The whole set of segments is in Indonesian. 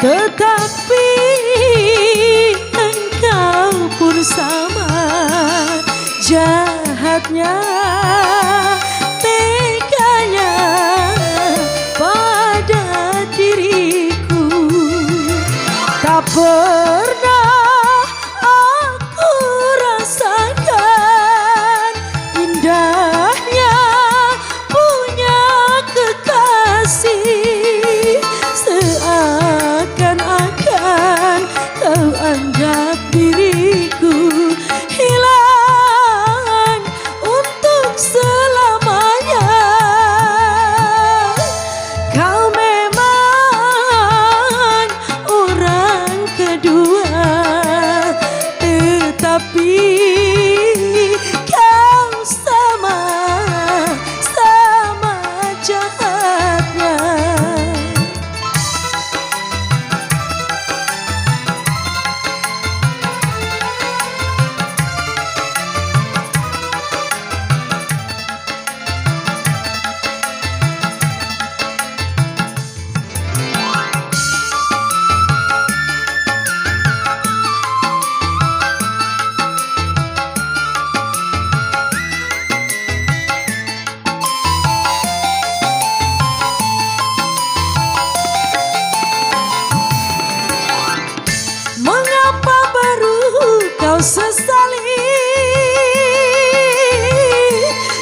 tetapi engkau pun sama jahatnya, teganya pada diriku. Tak pernah aku rasakan indahnya punya kekasih, seakan-akan kau anggap diriku hilang untuk selamanya. Kau memang orang kedua, tetapi kau sama jahatnya. Mengapa baru kau sesali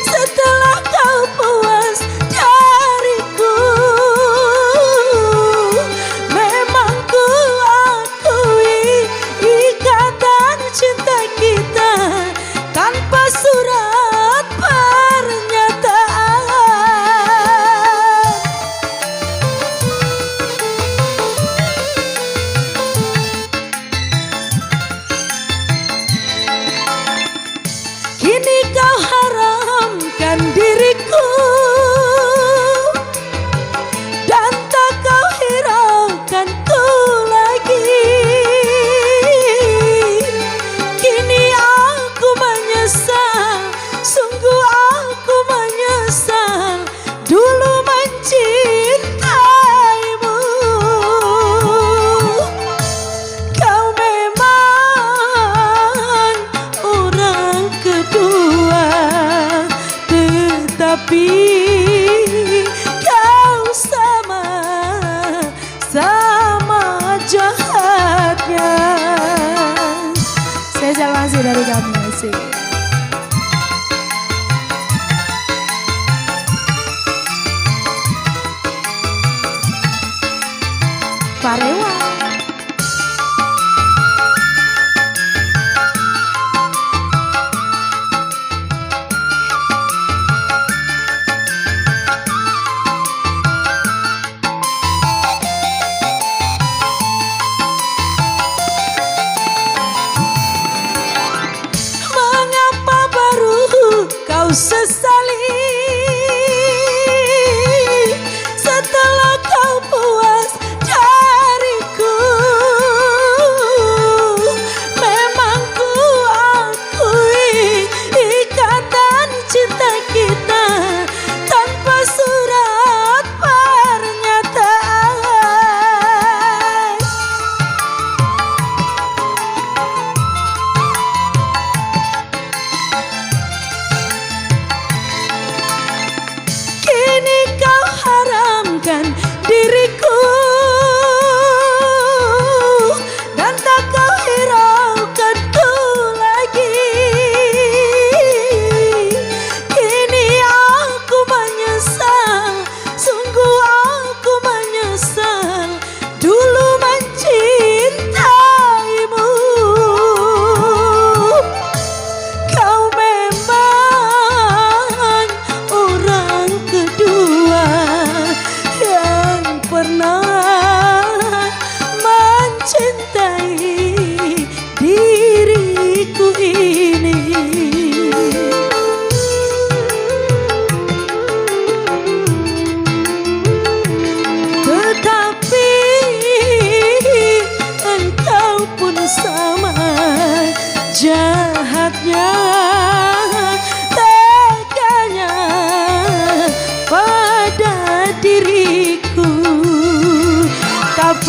setelah kau puas dariku? Memang ku akui ikatan cinta kita tanpa surat pernyataan. Kini kau haramkan diriku dan tak kau hiraukan ku lagi. Kini aku menyesal, sungguh aku menyesal dulu mencintaimu. Kau memang orang kedua, tetapi kau sama jahatnya. Saya masih dari kami masih. Parewa. Mengapa baru kau sesali setelah kau puas dariku? Memang ku akui ikatan cinta kita tanpa surat pernyataan. Kini kau haramkan diriku dan tak kau hiraukan ku lagi. Kini aku menyesal, sungguh aku menyesal dulu mencintaimu. Kau memang orang kedua yang pernah mencintai diriku ini. Tetapi engkau pun sama jahatnya, teganya pada diriku. Tak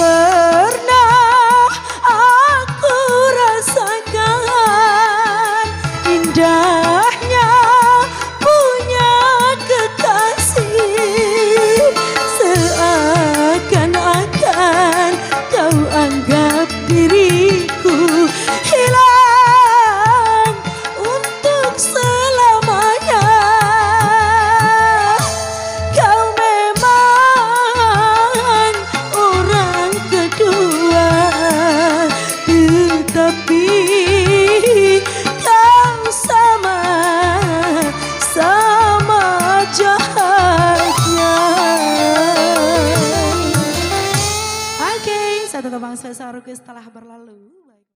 sorga setelah berlalu.